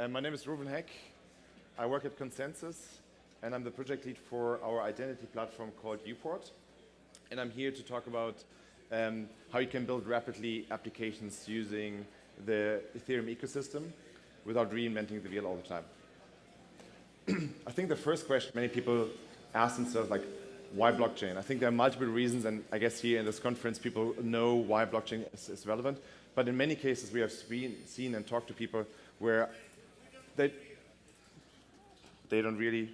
My name is Rouven. I work at Consensus, and I'm the project lead for our identity platform called Uport. And I'm here to talk about how you can build rapidly applications using the Ethereum ecosystem without reinventing the wheel all the time. I think the first question many people ask themselves, like, why blockchain? I think there are multiple reasons, and I guess here in this conference, people know why blockchain is relevant. But in many cases, we have seen and talked to people where they don't really.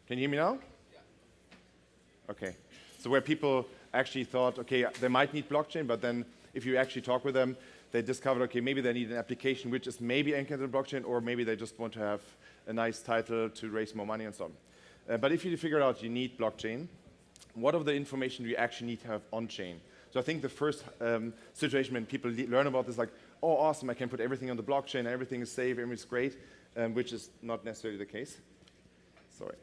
Can you hear me now? Okay. So where people actually thought, okay, they might need blockchain, but then if you actually talk with them, they discovered, okay, maybe they need an application which is maybe anchored in blockchain, or maybe they just want to have a nice title to raise more money and so on. But if you figure out you need blockchain, what of the information do you actually need to have on-chain? So I think the first situation when people learn about this, like, oh, awesome, I can put everything on the blockchain, everything is safe, everything is great, which is not necessarily the case. Sorry.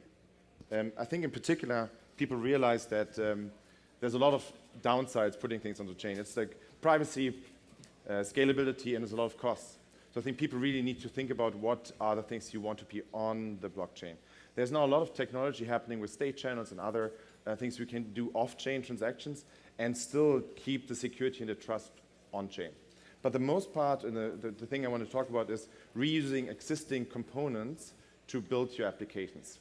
I think in particular, people realize that there's a lot of downsides putting things on the chain. It's like privacy, scalability, and there's a lot of costs. So I think people really need to think about what are the things you want to be on the blockchain. There's now a lot of technology happening with state channels and other things we can do off-chain transactions and still keep the security and the trust on-chain. But the most part, and the thing I want to talk about is reusing existing components to build your applications.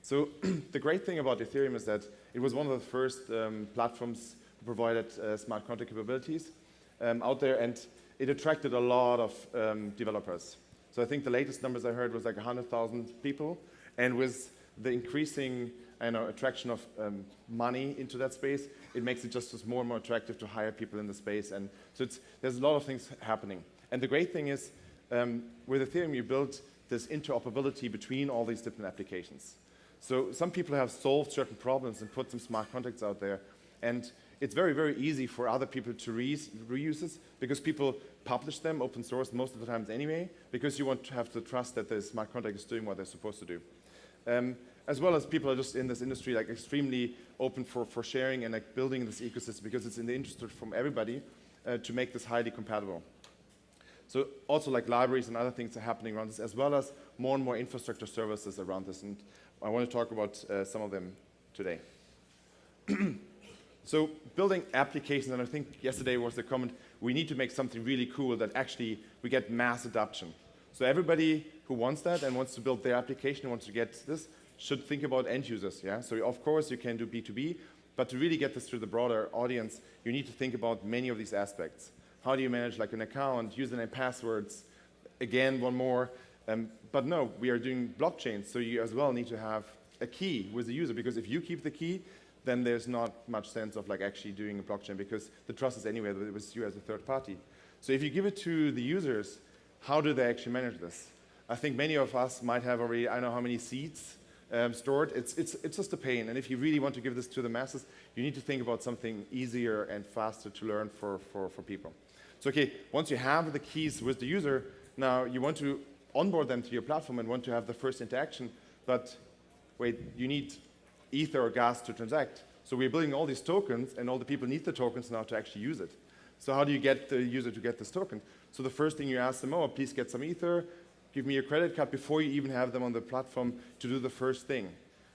So the great thing about Ethereum is that it was one of the first platforms who provided smart contract capabilities out there, and it attracted a lot of developers. So I think the latest numbers I heard was like 100,000 people, and with the increasing attraction of money into that space, it makes it just more and more attractive to hire people in the space. And so there's a lot of things happening. And the great thing is, with Ethereum, you build this interoperability between all these different applications. So some people have solved certain problems and put some smart contracts out there. And it's very, very easy for other people to reuse this because people publish them open source most of the times anyway, because you want to have the trust that the smart contract is doing what they're supposed to do. As well as people are just in this industry like extremely open for sharing and like building this ecosystem because it's in the interest from everybody to make this highly compatible. So also like libraries and other things are happening around this, as well as more and more infrastructure services around this. And I want to talk about some of them today. So building applications, and I think yesterday was the comment, we need to make something really cool that actually we get mass adoption. So everybody who wants that and wants to build their application, wants to get this, should think about end users. Yeah? So of course you can do B2B, but to really get this to the broader audience, you need to think about many of these aspects. How do you manage like an account, username, passwords? Again, one more. But no, we are doing blockchain, so you as well need to have a key with the user, because if you keep the key, then there's not much sense of like actually doing a blockchain, because the trust is anywhere with you as a third party. So if you give it to the users, how do they actually manage this? I think many of us might have already, I don't know how many seeds stored. It's just a pain. And if you really want to give this to the masses, you need to think about something easier and faster to learn for people. So okay, once you have the keys with the user, now you want to onboard them to your platform and want to have the first interaction, but wait, you need Ether or gas to transact. So we're building all these tokens, and all the people need the tokens now to actually use it. So how do you get the user to get this token? So the first thing you ask them, oh, please get some Ether, give me your credit card, before you even have them on the platform to do the first thing.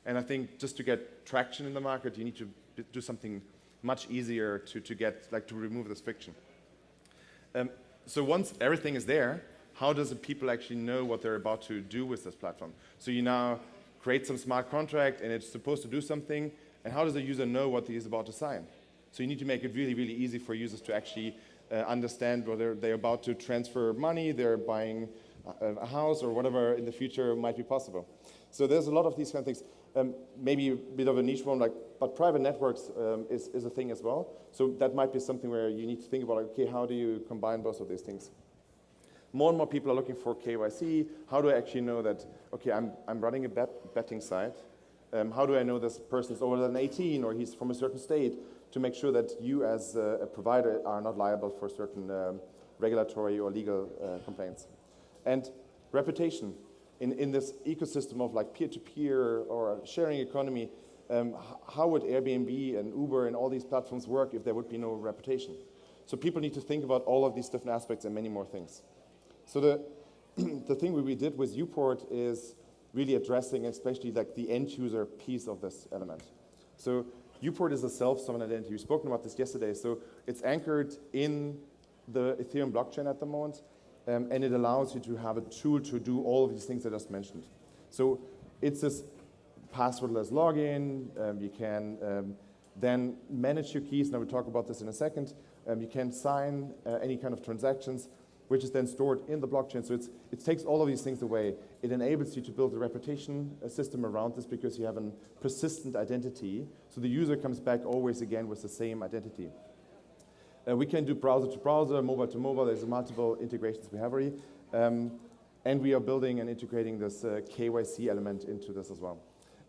And I think just to get traction in the market, you need to do something much easier to get, like to remove this friction. So once everything is there, how does the people actually know what they're about to do with this platform? So you now create some smart contract, and it's supposed to do something, and how does the user know what he is about to sign? So you need to make it really, really easy for users to actually understand whether they're about to transfer money, they're buying a house, or whatever in the future might be possible. So there's a lot of these kind of things. Maybe a bit of a niche one, like, but private networks is a thing as well. So that might be something where you need to think about, like, okay, how do you combine both of these things? More and more people are looking for KYC. How do I actually know that, okay, I'm running a betting site. How do I know this person is older than 18 or he's from a certain state, to make sure that you as a provider are not liable for certain regulatory or legal complaints. And reputation. In this ecosystem of like peer-to-peer or sharing economy, how would Airbnb and Uber and all these platforms work if there would be no reputation? So people need to think about all of these different aspects and many more things. So the thing we did with Uport is really addressing especially like the end user piece of this element. So Uport is a self-sovereign identity. We've spoken about this yesterday. So it's anchored in the Ethereum blockchain at the moment, and it allows you to have a tool to do all of these things I just mentioned. So it's this passwordless login. You can then manage your keys. Now we'll talk about this in a second. You can sign any kind of transactions, which is then stored in the blockchain. So it takes all of these things away. It enables you to build a reputation system around this because you have a persistent identity. So the user comes back always again with the same identity. We can do browser to browser, mobile to mobile. There's multiple integrations we have already. And we are building and integrating this KYC element into this as well.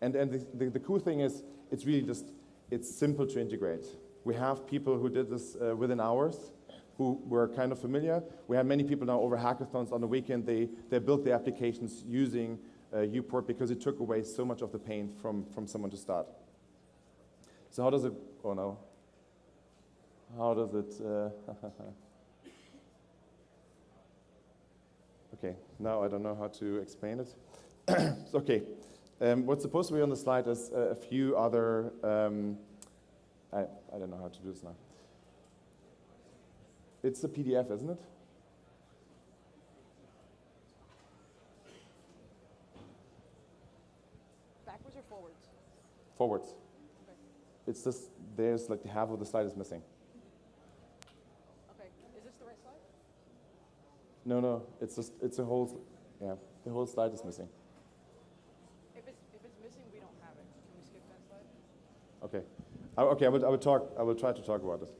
And the cool thing is, it's really just, it's simple to integrate. We have people who did this within hours, who were kind of familiar. We have many people now over hackathons on the weekend. They built the applications using Uport because it took away so much of the pain from someone to start. So how does it, oh no. How does it, okay, now I don't know how to explain it. Okay, what's supposed to be on the slide is a few other, I don't know how to do this now. It's a PDF, isn't it? Backwards or forwards? Forwards. Okay. It's this, there's like half of the slide is missing. Okay, is this the right slide? No, it's just, it's a whole, yeah, the whole slide is missing. If it's missing, we don't have it. Can we skip that slide? Okay. Okay, I will try to talk about this.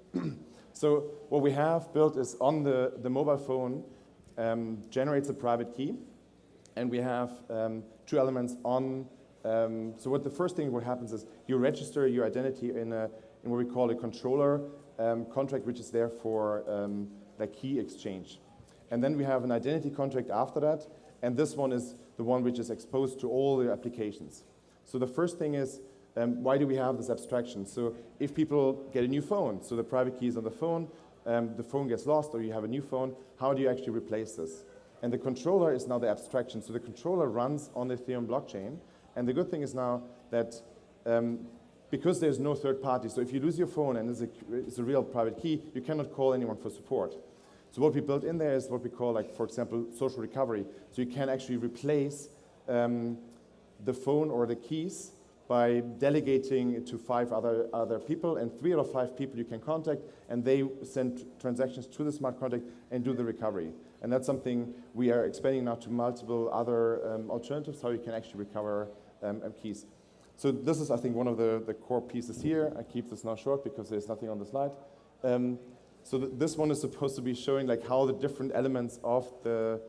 So what we have built is on the mobile phone generates a private key, and we have two elements on. So what the first thing what happens is you register your identity in what we call a controller contract, which is there for the key exchange, and then we have an identity contract after that, and this one is the one which is exposed to all the applications. So the first thing is, why do we have this abstraction? So if people get a new phone, so the private key is on the phone gets lost, or you have a new phone, how do you actually replace this? And the controller is now the abstraction. So the controller runs on the Ethereum blockchain. And the good thing is now that because there's no third party, so if you lose your phone and it's a real private key, you cannot call anyone for support. So what we built in there is what we call, like, for example, social recovery. So you can actually replace the phone or the keys by delegating it to 5 other people, and 3 out of 5 people you can contact, and they send transactions to the smart contract and do the recovery. And that's something we are expanding now to multiple other alternatives, how you can actually recover keys. So this is, I think, one of the core pieces here. I keep this now short because there's nothing on the slide. So this one is supposed to be showing like how the different elements of the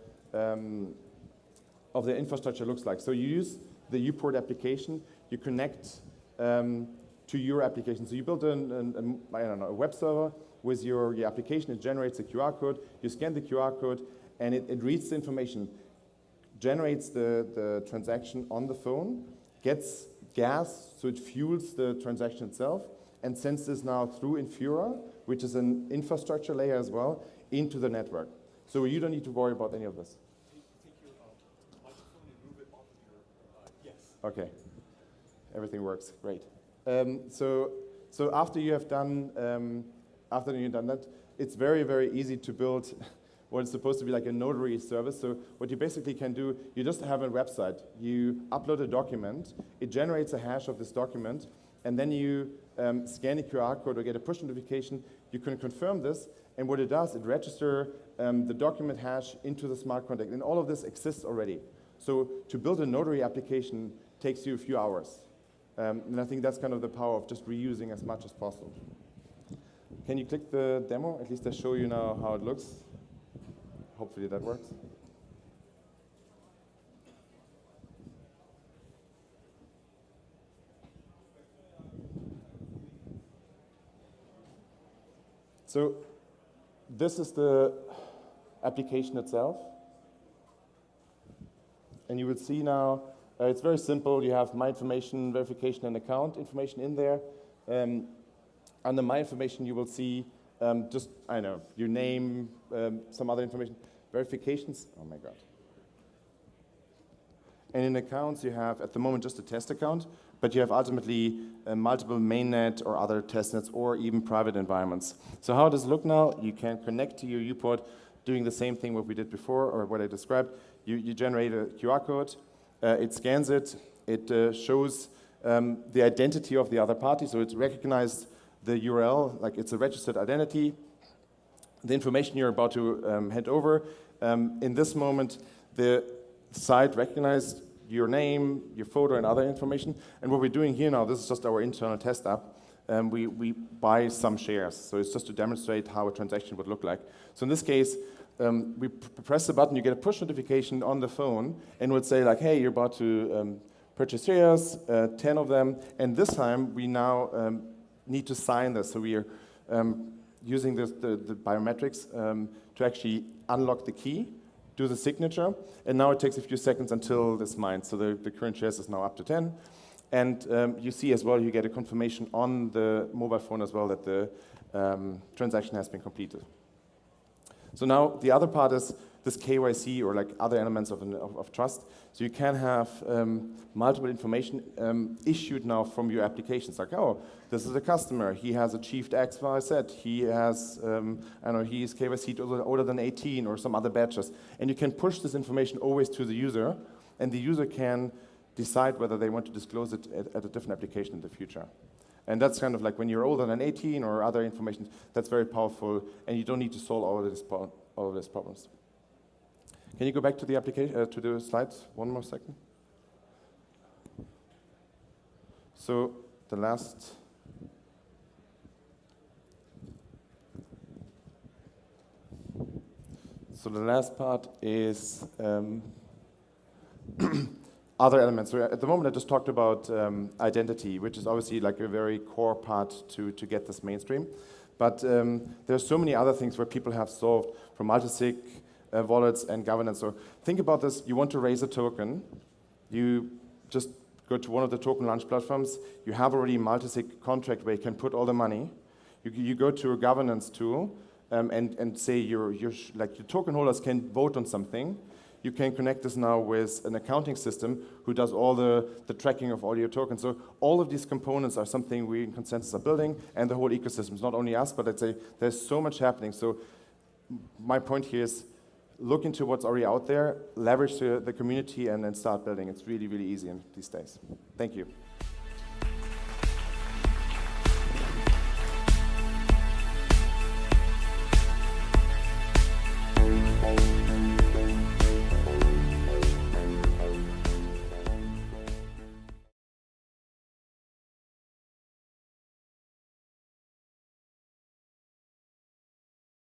infrastructure looks like. So you use the Uport application, you connect to your application. So you build I don't know, a web server with your application. It generates a QR code. You scan the QR code, and it reads the information, generates the transaction on the phone, gets gas, so it fuels the transaction itself, and sends this now through Infura, which is an infrastructure layer as well, into the network. So you don't need to worry about any of this. Take your microphone and move it off of your, yes. Okay. Everything works, great. So after you've done that, it's very, very easy to build what is supposed to be like a notary service. So what you basically can do, you just have a website. You upload a document, it generates a hash of this document, and then you scan a QR code or get a push notification. You can confirm this, and what it does, it registers the document hash into the smart contract, and all of this exists already. So to build a notary application takes you a few hours. And I think that's kind of the power of just reusing as much as possible. Can you click the demo? At least I show you now how it looks. Hopefully that works. So this is the application itself. And you will see now, it's very simple. You have my information, verification, and account information in there. Under my information, you will see just, I don't know, your name, some other information. verifications. Oh my God. And in accounts, you have, at the moment, just a test account, but you have ultimately multiple mainnet or other testnets or even private environments. So how does it look now? You can connect to your Uport doing the same thing what we did before or what I described. You generate a QR code, it scans it, it shows the identity of the other party, so it's recognized the URL, like it's a registered identity, the information you're about to hand over. In this moment, the site recognized your name, your photo, and other information. And what we're doing here now, this is just our internal test app. We buy some shares. So it's just to demonstrate how a transaction would look like. So in this case, we press the button, you get a push notification on the phone, and it would say like, hey, you're about to purchase shares, 10 of them. And this time, we now need to sign this. So we are using the biometrics to actually unlock the key, do the signature, and now it takes a few seconds until this mined. So the current shares is now up to 10. And you see as well, you get a confirmation on the mobile phone as well that the transaction has been completed. So now the other part is this KYC or like other elements of trust. So you can have multiple information issued now from your applications. Like, oh, this is a customer. He has achieved X, Y, Z. He has, I don't know, he is KYC'd older than 18 or some other badges. And you can push this information always to the user, and the user can decide whether they want to disclose it at a different application in the future. And that's kind of like when you're older than 18 or other information, that's very powerful, and you don't need to solve all of these problems. Can you go back to the application, to the slides one more second? So the last, part is other elements. So at the moment, I just talked about identity, which is obviously like a very core part to get this mainstream. But there's so many other things where people have solved from multisig, wallets and governance. So think about this, you want to raise a token, you just go to one of the token launch platforms, you have already a multisig contract where you can put all the money, you go to a governance tool and say your token holders can vote on something. You can connect this now with an accounting system who does all the tracking of all your tokens. So all of these components are something we in Consensus are building, and the whole ecosystem. It's not only us, but I'd say there's so much happening. So my point here is look into what's already out there, leverage the community, and then start building. It's really, really easy in these days. Thank you.